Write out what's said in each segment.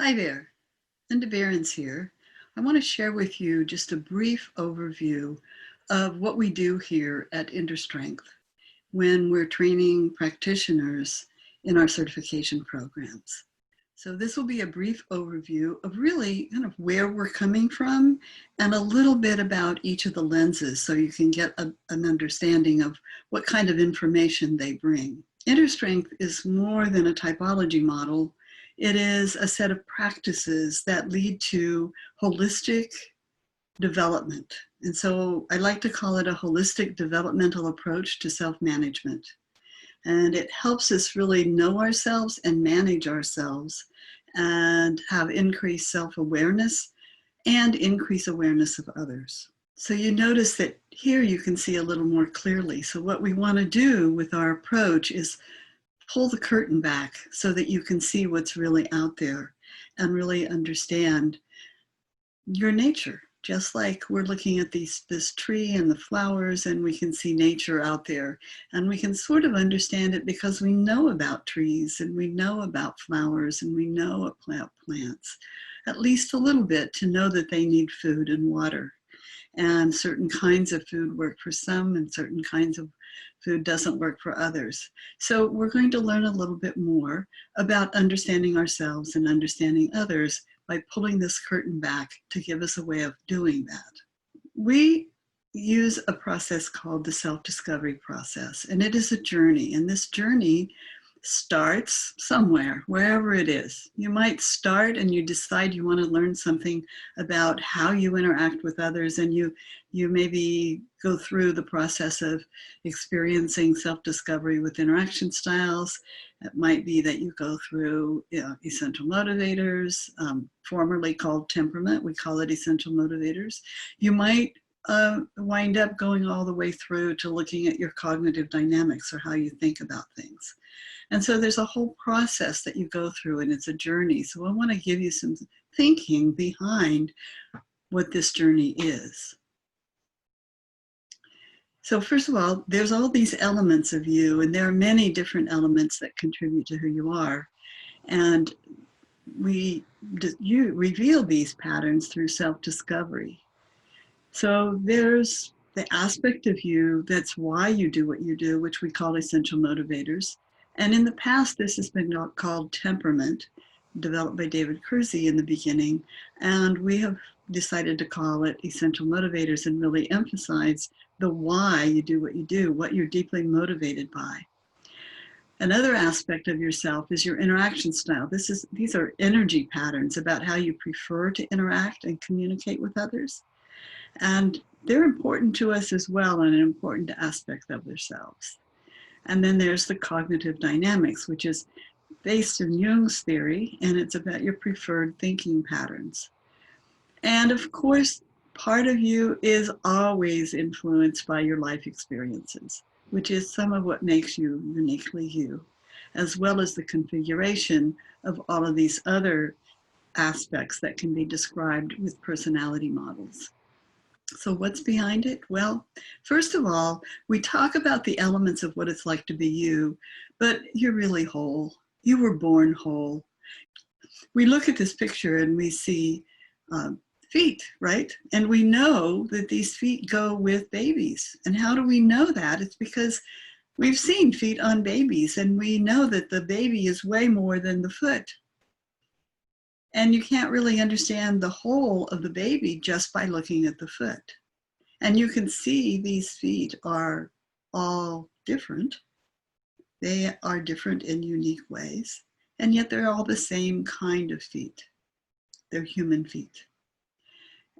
Hi there, Linda Berens here. I want to share with you just a brief overview of what we do here at InterStrength when we're training practitioners in our certification programs. So this will be a brief overview of really kind of where we're coming from and a little bit about each of the lenses so you can get an understanding of what kind of information they bring. InterStrength is more than a typology model. It is a set of practices that lead to holistic development. And so I like to call it a holistic developmental approach to self-management. And it helps us really know ourselves and manage ourselves and have increased self-awareness and increase awareness of others. So you notice that here you can see a little more clearly. So what we want to do with our approach is pull the curtain back so that you can see what's really out there and really understand your nature. Just like we're looking at this tree and the flowers, and we can see nature out there, and we can sort of understand it because we know about trees and we know about flowers and we know about plants, at least a little bit, to know that they need food and water. And certain kinds of food work for some and certain kinds of food doesn't work for others. So we're going to learn a little bit more about understanding ourselves and understanding others by pulling this curtain back to give us a way of doing that. We use a process called the self-discovery process, and it is a journey. And this journey starts somewhere, wherever it is. You might start and you decide you want to learn something about how you interact with others, and you maybe go through the process of experiencing self-discovery with interaction styles. It might be that you go through essential motivators, formerly called temperament. We call it essential motivators. You might wind up going all the way through to looking at your cognitive dynamics, or how you think about things. And so there's a whole process that you go through, and it's a journey. So I want to give you some thinking behind what this journey is. So first of all, there's all these elements of you, and there are many different elements that contribute to who you are. And you reveal these patterns through self-discovery. So there's the aspect of you that's why you do what you do, which we call essential motivators. And in the past, this has been called temperament, developed by David Kersey in the beginning. And we have decided to call it essential motivators and really emphasize the why you do what you do, what you're deeply motivated by. Another aspect of yourself is your interaction style. These are energy patterns about how you prefer to interact and communicate with others. And they're important to us as well, and an important aspect of ourselves. And then there's the cognitive dynamics, which is based in Jung's theory, and it's about your preferred thinking patterns. And of course, part of you is always influenced by your life experiences, which is some of what makes you uniquely you, as well as the configuration of all of these other aspects that can be described with personality models. So what's behind it? Well, first of all, we talk about the elements of what it's like to be you, but you're really whole. You were born whole. We look at this picture and we see feet, right? And we know that these feet go with babies. And how do we know that? It's because we've seen feet on babies, and we know that the baby is way more than the foot. And you can't really understand the whole of the baby just by looking at the foot. And you can see these feet are all different. They are different in unique ways, and yet they're all the same kind of feet. They're human feet.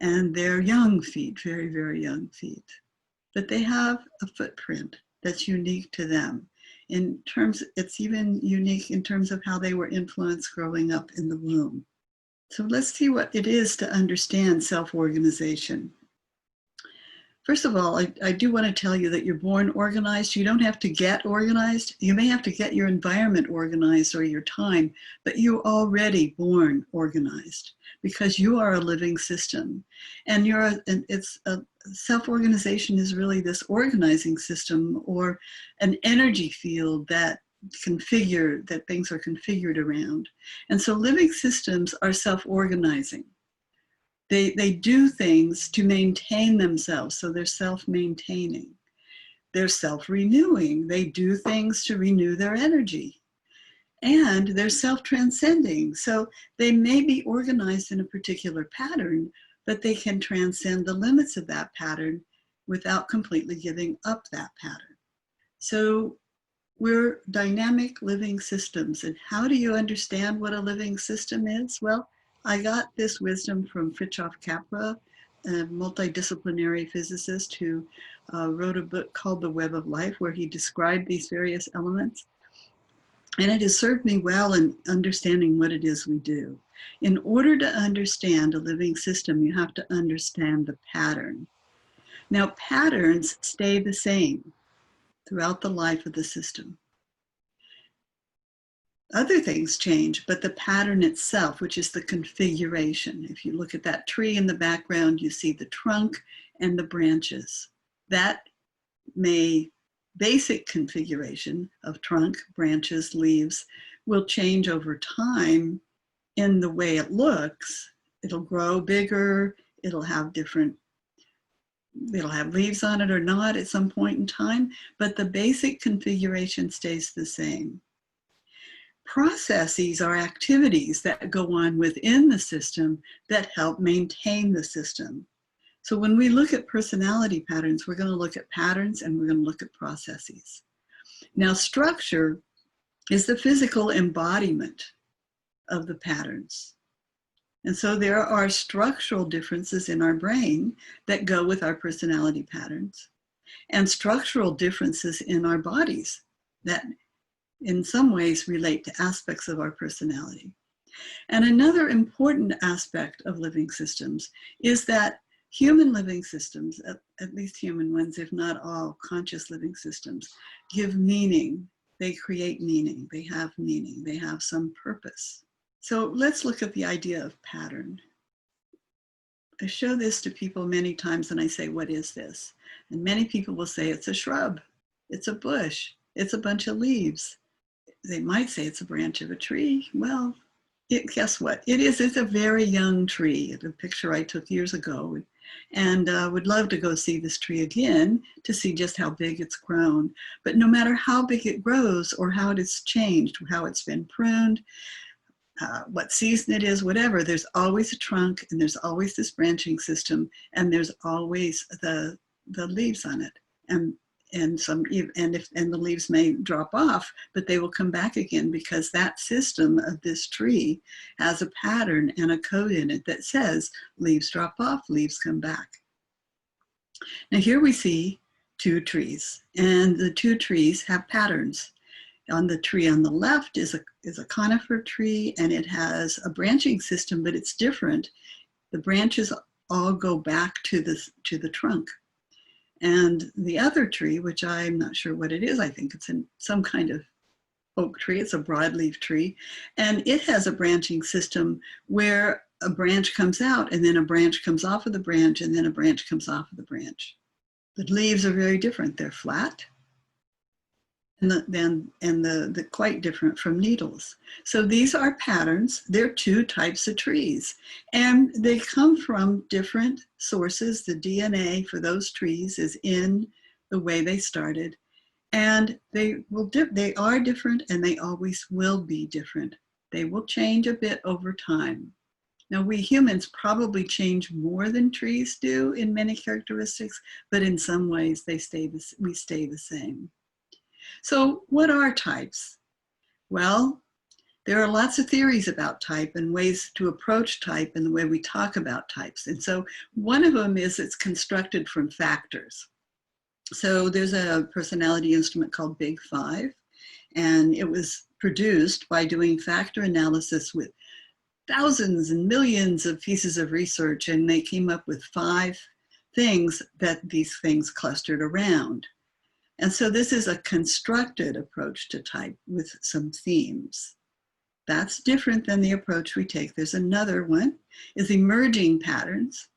And they're young feet, very, very young feet. But they have a footprint that's unique to them. It's even unique in terms of how they were influenced growing up in the womb. So let's see what it is to understand self-organization. First of all, I do want to tell you that you're born organized. You don't have to get organized. You may have to get your environment organized or your time, but you're already born organized because you are a living system. And self-organization is really this organizing system or an energy field that that things are configured around. And so living systems are self-organizing. They do things to maintain themselves, so they're self-maintaining. They're self-renewing. They do things to renew their energy. And they're self-transcending. So they may be organized in a particular pattern, but they can transcend the limits of that pattern without completely giving up that pattern. So we're dynamic living systems. And how do you understand what a living system is? Well, I got this wisdom from Fritjof Capra, a multidisciplinary physicist who wrote a book called The Web of Life, where he described these various elements. And it has served me well in understanding what it is we do. In order to understand a living system, you have to understand the pattern. Now, patterns stay the same throughout the life of the system. Other things change, but the pattern itself, which is the configuration. If you look at that tree in the background, you see the trunk and the branches. That basic configuration of trunk, branches, leaves will change over time in the way it looks. It'll grow bigger, it'll have leaves on it or not at some point in time, but the basic configuration stays the same. Processes are activities that go on within the system that help maintain the system. So when we look at personality patterns, we're going to look at patterns and we're going to look at processes. Now, structure is the physical embodiment of the patterns. And so there are structural differences in our brain that go with our personality patterns, and structural differences in our bodies that in some ways relate to aspects of our personality. And another important aspect of living systems is that human living systems, at least human ones, if not all conscious living systems, give meaning. They create meaning. They have some purpose. So let's look at the idea of pattern. I show this to people many times and I say, what is this? And many people will say it's a shrub, it's a bush, it's a bunch of leaves. They might say it's a branch of a tree. Well, guess what? It's a very young tree. The picture I took years ago, and would love to go see this tree again to see just how big it's grown. But no matter how big it grows or how it has changed, how it's been pruned, what season it is, whatever, there's always a trunk and there's always this branching system and there's always the leaves on it. And the leaves may drop off, but they will come back again because that system of this tree has a pattern and a code in it that says leaves drop off, leaves come back. Now here we see two trees, and the two trees have patterns. On the tree on the left is a conifer tree, and it has a branching system, but it's different. The branches all go back to the trunk. And the other tree, which I'm not sure what it is, I think it's in some kind of oak tree, it's a broadleaf tree, and it has a branching system where a branch comes out and then a branch comes off of the branch and then a branch comes off of the branch. The leaves are very different. They're flat and quite different from needles. So these are patterns. They're two types of trees, and they come from different sources. The DNA for those trees is in the way they started, and they are different, and they always will be different. They will change a bit over time. Now, we humans probably change more than trees do in many characteristics, but in some ways we stay the same. So what are types? Well, there are lots of theories about type and ways to approach type and the way we talk about types. And so one of them is it's constructed from factors. So there's a personality instrument called Big Five, and it was produced by doing factor analysis with thousands and millions of pieces of research, and they came up with 5 things that these things clustered around. And so this is a constructed approach to type with some themes. That's different than the approach we take. There's another one, is emerging patterns.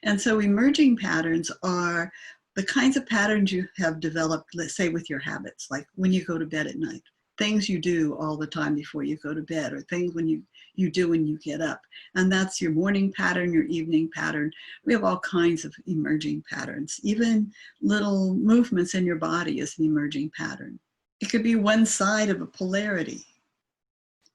And so emerging patterns are the kinds of patterns you have developed, let's say with your habits, like when you go to bed at night. things you do all the time before you go to bed, or things when you do when you get up. And that's your morning pattern, your evening pattern. We have all kinds of emerging patterns. Even little movements in your body is an emerging pattern. It could be one side of a polarity.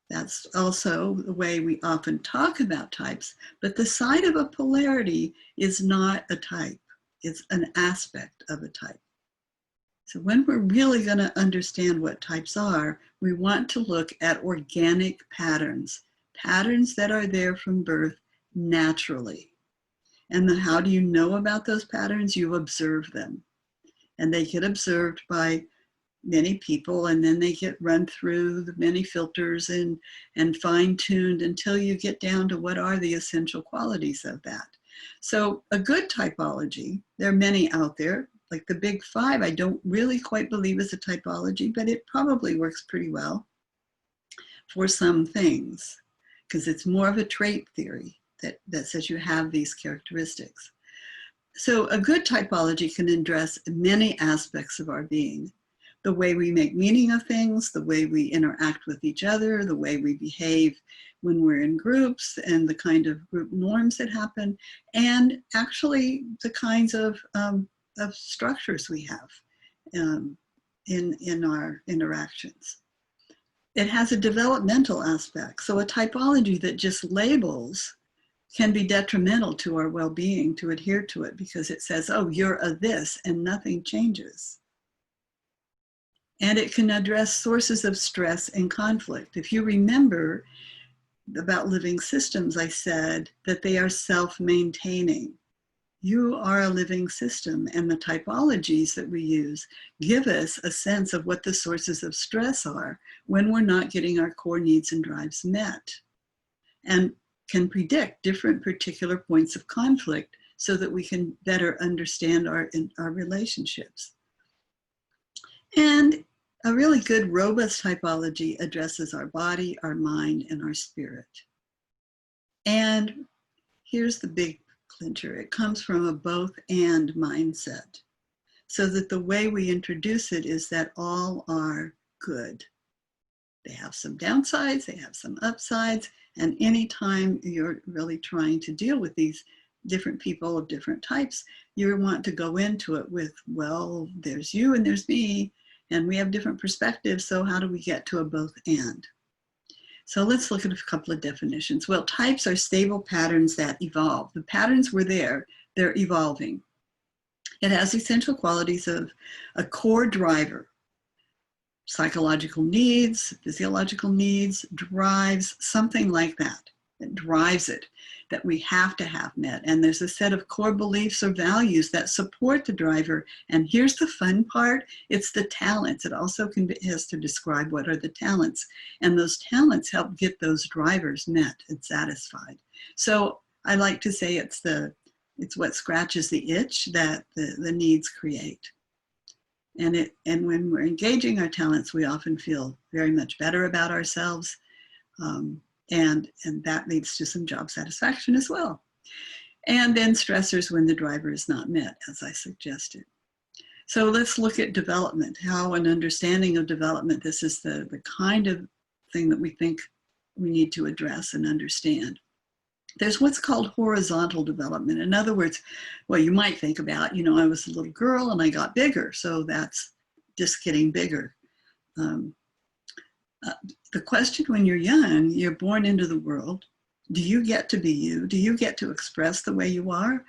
That's also the way we often talk about types, but the side of a polarity is not a type. It's an aspect of a type. So when we're really going to understand what types are, we want to look at organic patterns, patterns that are there from birth naturally. And then how do you know about those patterns? You observe them. And they get observed by many people, and then they get run through the many filters and fine-tuned until you get down to what are the essential qualities of that. So a good typology, there are many out there, like the Big Five, I don't really quite believe is a typology, but it probably works pretty well for some things, because it's more of a trait theory that says you have these characteristics. So a good typology can address many aspects of our being. The way we make meaning of things, the way we interact with each other, the way we behave when we're in groups, and the kind of group norms that happen, and actually the kinds of structures we have in our interactions. It has a developmental aspect. So a typology that just labels can be detrimental to our well-being to adhere to it, because it says, oh, you're a this, and nothing changes. And it can address sources of stress and conflict. If you remember about living systems, I said that they are self-maintaining. You are a living system, and the typologies that we use give us a sense of what the sources of stress are when we're not getting our core needs and drives met, and can predict different particular points of conflict so that we can better understand our relationships. And a really good, robust typology addresses our body, our mind, and our spirit. And here's the big clincher. It comes from a both-and mindset, so that the way we introduce it is that all are good. They have some downsides, they have some upsides, and anytime you're really trying to deal with these different people of different types, you want to go into it with, well, there's you and there's me, and we have different perspectives, so how do we get to a both-and? So let's look at a couple of definitions. Well, types are stable patterns that evolve. The patterns were there, they're evolving. It has essential qualities of a core driver, psychological needs, physiological needs, drives, something like that. It drives it, that we have to have met. And there's a set of core beliefs or values that support the driver. And here's the fun part, it's the talents. It also has to describe what are the talents. And those talents help get those drivers met and satisfied. So I like to say it's what scratches the itch that the needs create. And when we're engaging our talents, we often feel very much better about ourselves. And that leads to some job satisfaction as well. And then stressors when the driver is not met, as I suggested. So let's look at development, how an understanding of development, this is the kind of thing that we think we need to address and understand. There's what's called horizontal development. In other words, well, you might think about, I was a little girl and I got bigger, so that's just getting bigger. The question when you're young, you're born into the world. Do you get to be you? Do you get to express the way you are?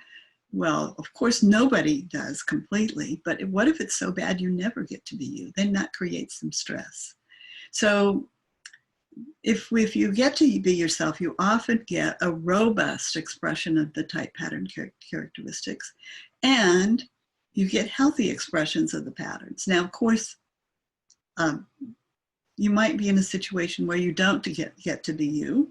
Well, of course, nobody does completely, but what if it's so bad you never get to be you? Then that creates some stress. So if you get to be yourself, you often get a robust expression of the type pattern characteristics, and you get healthy expressions of the patterns. Now, of course, you might be in a situation where you don't get to be you,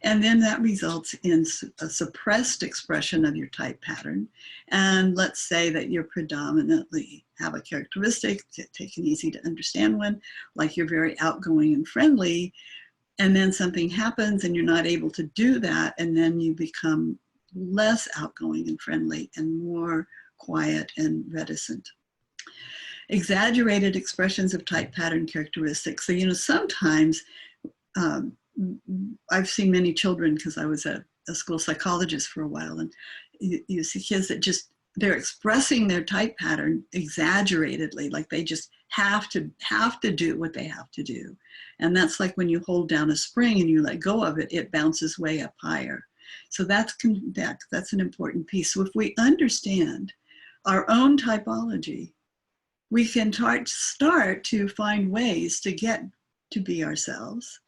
and then that results in a suppressed expression of your type pattern. And let's say that you predominantly have a characteristic, take an easy to understand one, like you're very outgoing and friendly, and then something happens and you're not able to do that, and then you become less outgoing and friendly and more quiet and reticent. exaggerated expressions of type pattern characteristics. So, sometimes I've seen many children, because I was a school psychologist for a while, and you see kids that they're expressing their type pattern exaggeratedly, like they just have to do what they have to do. And that's like when you hold down a spring and you let go of it, it bounces way up higher. So that's an important piece. So if we understand our own typology, we can start to find ways to get to be ourselves.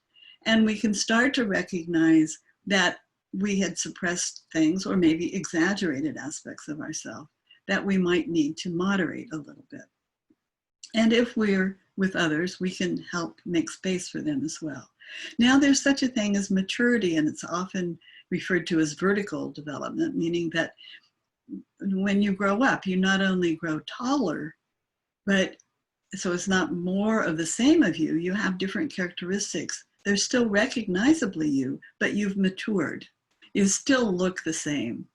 And we can start to recognize that we had suppressed things or maybe exaggerated aspects of ourselves that we might need to moderate a little bit. And if we're with others, we can help make space for them as well. Now, there's such a thing as maturity, and it's often referred to as vertical development, meaning that when you grow up, you not only grow taller, but so it's not more of the same of you. You have different characteristics. They're still recognizably you, but you've matured. You still look the same.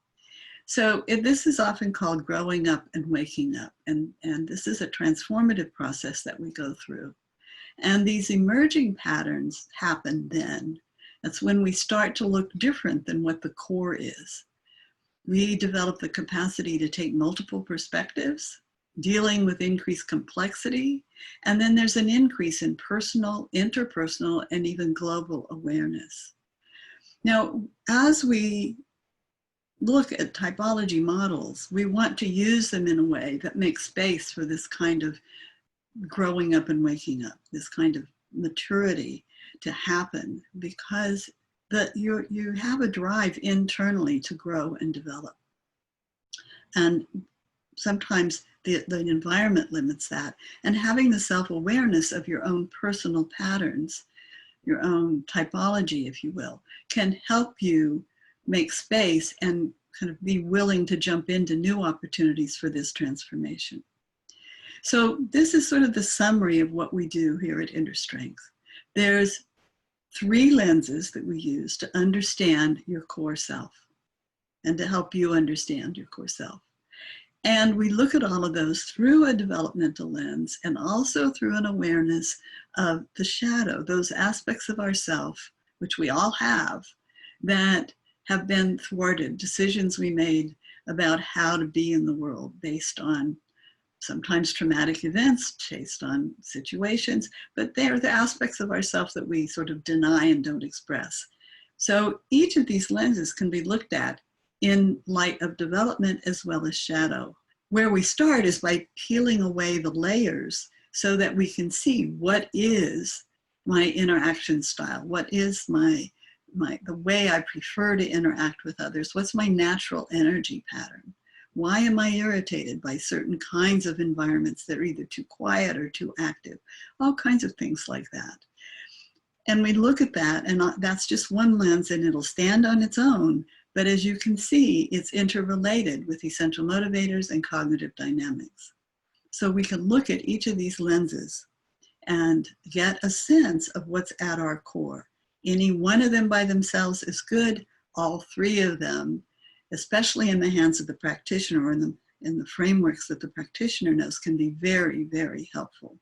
So this is often called growing up and waking up. And this is a transformative process that we go through. And these emerging patterns happen then. That's when we start to look different than what the core is. We develop the capacity to take multiple perspectives, dealing with increased complexity. And then there's an increase in personal, interpersonal, and even global awareness. Now, as we look at typology models, we want to use them in a way that makes space for this kind of growing up and waking up, this kind of maturity to happen, because you have a drive internally to grow and develop. And sometimes the environment limits that. And having the self-awareness of your own personal patterns, your own typology, if you will, can help you make space and kind of be willing to jump into new opportunities for this transformation. So this is sort of the summary of what we do here at InterStrength. There's 3 lenses that we use to understand your core self and to help you understand your core self. And we look at all of those through a developmental lens and also through an awareness of the shadow, those aspects of ourself, which we all have, that have been thwarted, decisions we made about how to be in the world based on sometimes traumatic events, based on situations, but they're the aspects of ourselves that we sort of deny and don't express. So each of these lenses can be looked at in light of development as well as shadow. Where we start is by peeling away the layers so that we can see what is my interaction style, what is the way I prefer to interact with others, what's my natural energy pattern. Why am I irritated by certain kinds of environments that are either too quiet or too active? All kinds of things like that. And we look at that, and that's just one lens, and it'll stand on its own. But as you can see, it's interrelated with essential motivators and cognitive dynamics. So we can look at each of these lenses and get a sense of what's at our core. Any one of them by themselves is good. All 3 of them, especially in the hands of the practitioner or in the frameworks that the practitioner knows, can be very, very helpful.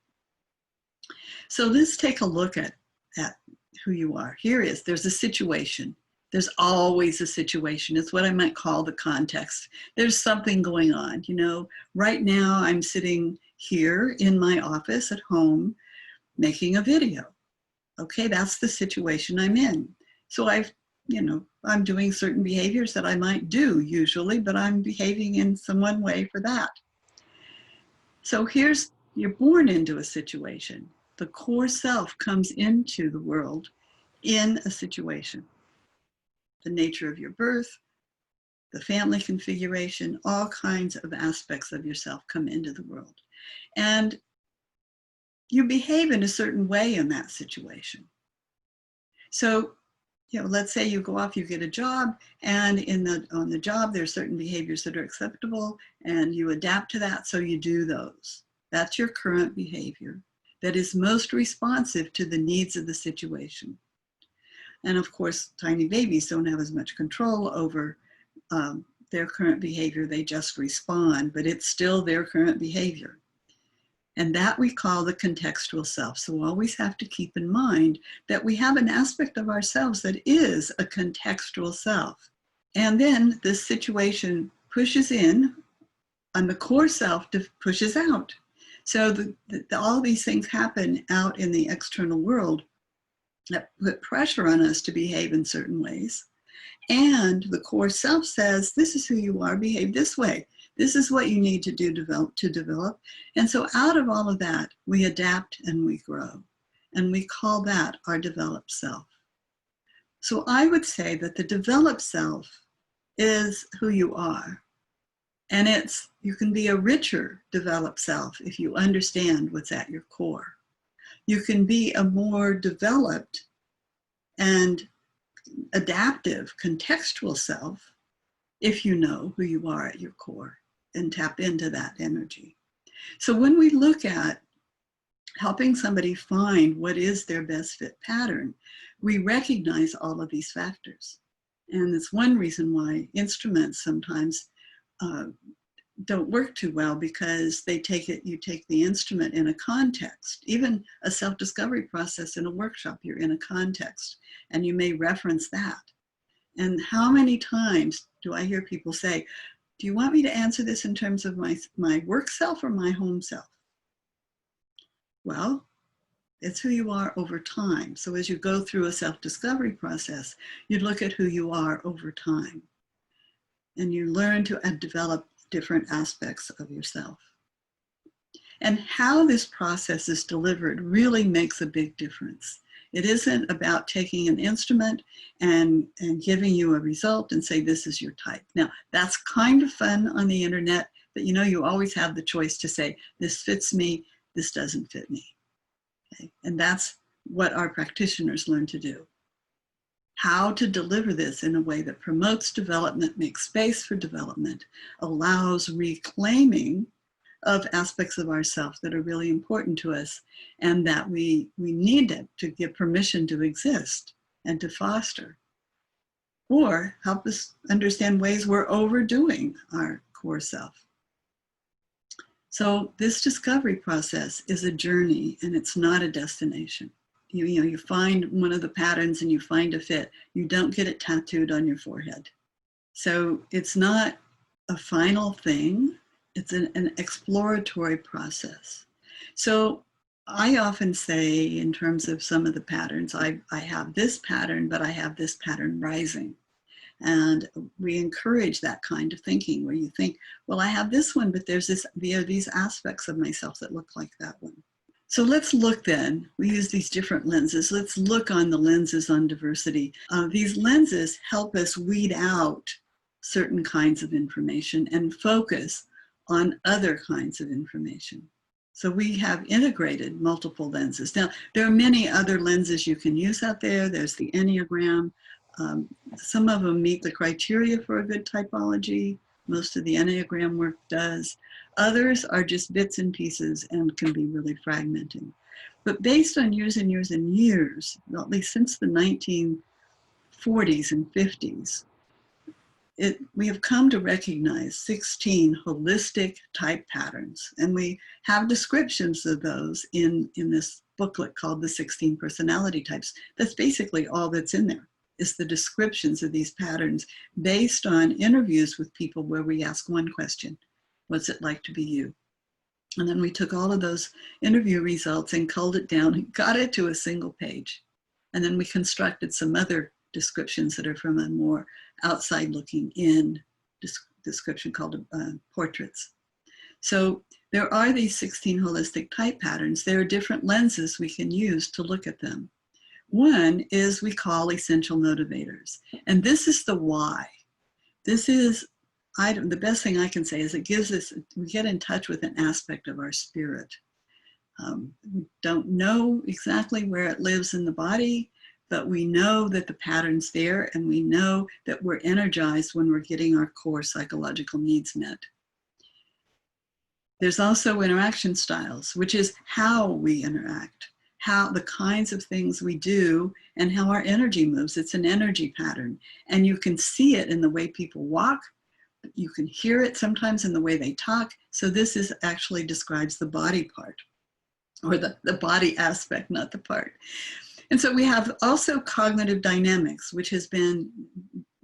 So let's take a look at who you are. There's a situation. There's always a situation. It's what I might call the context. There's something going on. Right now I'm sitting here in my office at home making a video. Okay, that's the situation I'm in. So I'm doing certain behaviors that I might do usually, but I'm behaving in some one way for that. So you're born into a situation. The core self comes into the world in a situation. The nature of your birth, the family configuration, all kinds of aspects of yourself come into the world. And you behave in a certain way in that situation. So, let's say you go off, you get a job, and on the job, there's certain behaviors that are acceptable, and you adapt to that, so you do those. That's your current behavior that is most responsive to the needs of the situation. And of course, tiny babies don't have as much control over their current behavior. They just respond, but it's still their current behavior. And that we call the contextual self. So we always have to keep in mind that we have an aspect of ourselves that is a contextual self. And then this situation pushes in, and the core self pushes out. So all these things happen out in the external world that put pressure on us to behave in certain ways. And the core self says, this is who you are, behave this way. This is what you need to do to develop. And so out of all of that, we adapt and we grow. And we call that our developed self. So I would say that the developed self is who you are. And you can be a richer developed self if you understand what's at your core. You can be a more developed and adaptive, contextual self if you know who you are at your core and tap into that energy. So when we look at helping somebody find what is their best fit pattern, we recognize all of these factors. And it's one reason why instruments sometimes don't work too well, because you take the instrument in a context. Even a self-discovery process in a workshop, you're in a context and you may reference that. And how many times do I hear people say, do you want me to answer this in terms of my work self or my home self? Well, it's who you are over time. So as you go through a self-discovery process, you look at who you are over time and you learn to develop different aspects of yourself. And how this process is delivered really makes a big difference. It isn't about taking an instrument and giving you a result and say, this is your type. Now, that's kind of fun on the internet, but you always have the choice to say, this fits me, this doesn't fit me. Okay? And that's what our practitioners learn to do. How to deliver this in a way that promotes development, makes space for development, allows reclaiming of aspects of ourselves that are really important to us and that we need to give permission to exist and to foster, or help us understand ways we're overdoing our core self. So this discovery process is a journey and it's not a destination. You find one of the patterns and you find a fit. You don't get it tattooed on your forehead. So it's not a final thing. It's an exploratory process. So I often say, in terms of some of the patterns, I have this pattern, but I have this pattern rising. And we encourage that kind of thinking where you think, well, I have this one, but there are these aspects of myself that look like that one. So let's look then, we use these different lenses. Let's look on the lenses on diversity. These lenses help us weed out certain kinds of information and focus on other kinds of information. So we have integrated multiple lenses. Now, there are many other lenses you can use out there. There's the Enneagram. Some of them meet the criteria for a good typology. Most of the Enneagram work does. Others are just bits and pieces and can be really fragmenting. But based on years and years and years, well, at least since the 1940s and 50s, we have come to recognize 16 holistic type patterns. And we have descriptions of those in this booklet called The 16 Personality Types. That's basically all that's in there, is the descriptions of these patterns based on interviews with people where we ask one question: what's it like to be you? And then we took all of those interview results and culled it down and got it to a single page. And then we constructed some other descriptions that are from a more outside looking in description called portraits. So there are these 16 holistic type patterns. There are different lenses we can use to look at them. One is we call essential motivators. And this is the why. This is, the best thing I can say is it gives us, we get in touch with an aspect of our spirit. We don't know exactly where it lives in the body, but we know that the pattern's there, and we know that we're energized when we're getting our core psychological needs met. There's also interaction styles, which is how we interact, how the kinds of things we do, and how our energy moves. It's an energy pattern, and you can see it in the way people walk, You can hear it sometimes in the way they talk. So this is actually describes the body part, or the body aspect, not the part. And so we have also cognitive dynamics, which has been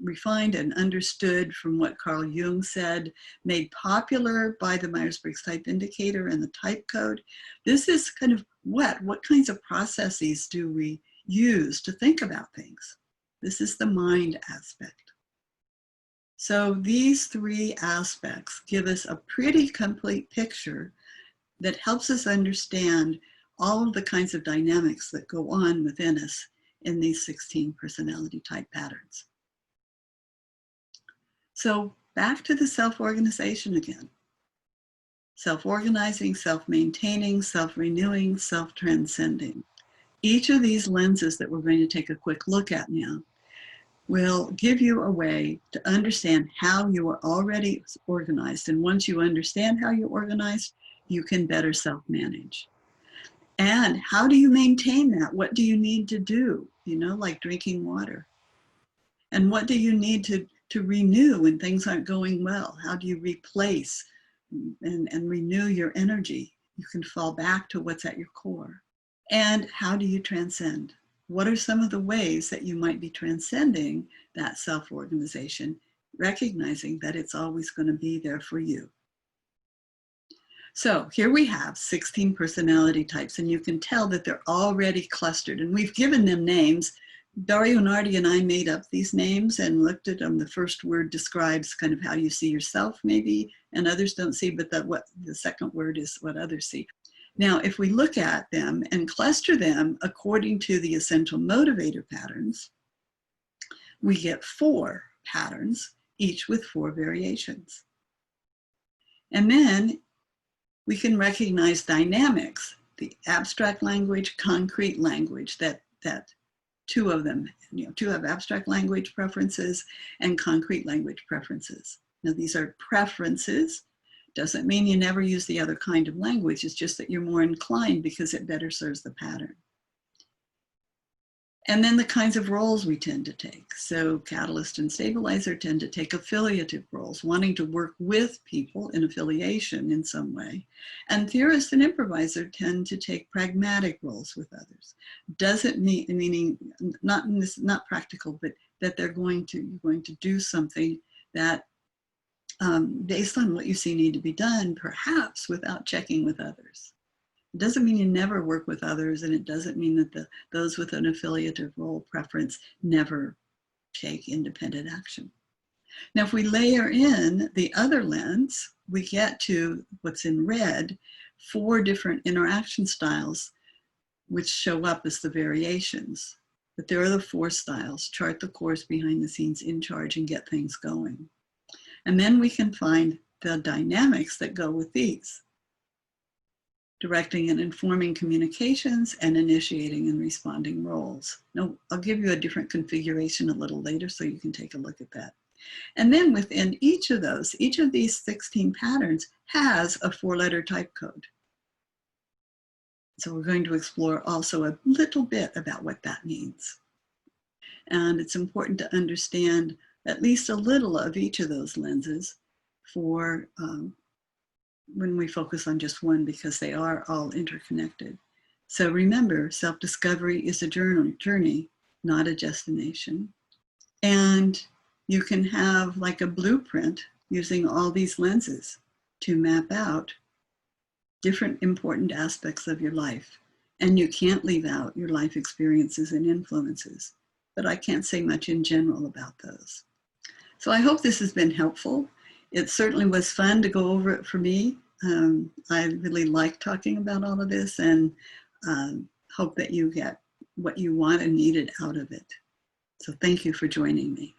refined and understood from what Carl Jung said, made popular by the Myers-Briggs Type Indicator and the type code. This is kind of what kinds of processes do we use to think about things? This is the mind aspect. So these three aspects give us a pretty complete picture that helps us understand all of the kinds of dynamics that go on within us in these 16 personality type patterns. So back to the self-organization again. Self-organizing, self-maintaining, self-renewing, self-transcending. Each of these lenses that we're going to take a quick look at now will give you a way to understand how you are already organized. And once you understand how you're organized, you can better self-manage. And how do you maintain that? What do you need to do? You know, like drinking water. And what do you need to renew when things aren't going well? How do you replace and renew your energy? You can fall back to what's at your core. And how do you transcend? What are some of the ways that you might be transcending that self-organization, recognizing that it's always going to be there for you? So here we have 16 personality types, and you can tell that they're already clustered, and we've given them names. Dario Nardi and I made up these names and looked at them. The first word describes kind of how you see yourself maybe, and others don't see, but what the second word is what others see. Now, if we look at them and cluster them according to the essential motivator patterns, we get 4 patterns, each with 4 variations. And then we can recognize dynamics, the abstract language, concrete language, that 2 of them, 2 have abstract language preferences and concrete language preferences. Now, these are preferences. Doesn't mean you never use the other kind of language. It's just that you're more inclined because it better serves the pattern. And then the kinds of roles we tend to take. So catalyst and stabilizer tend to take affiliative roles, wanting to work with people in affiliation in some way. And theorist and improviser tend to take pragmatic roles with others. Doesn't mean, meaning not practical, but that they're going to do something that based on what you see need to be done, perhaps without checking with others. It doesn't mean you never work with others, and it doesn't mean that those with an affiliative role preference never take independent action. Now, if we layer in the other lens, we get to what's in red, 4 different interaction styles, which show up as the variations. But there are the 4 styles: chart the course, behind the scenes, in charge, and get things going. And then we can find the dynamics that go with these: directing and informing communications, and initiating and responding roles. Now, I'll give you a different configuration a little later so you can take a look at that. And then within each of these 16 patterns has a 4-letter type code. So we're going to explore also a little bit about what that means. And it's important to understand at least a little of each of those lenses for when we focus on just one, because they are all interconnected. So remember, self-discovery is a journey, not a destination. And you can have like a blueprint using all these lenses to map out different important aspects of your life. And you can't leave out your life experiences and influences, but I can't say much in general about those. So I hope this has been helpful. It certainly was fun to go over it for me. I really like talking about all of this, and hope that you get what you want and needed out of it. So thank you for joining me.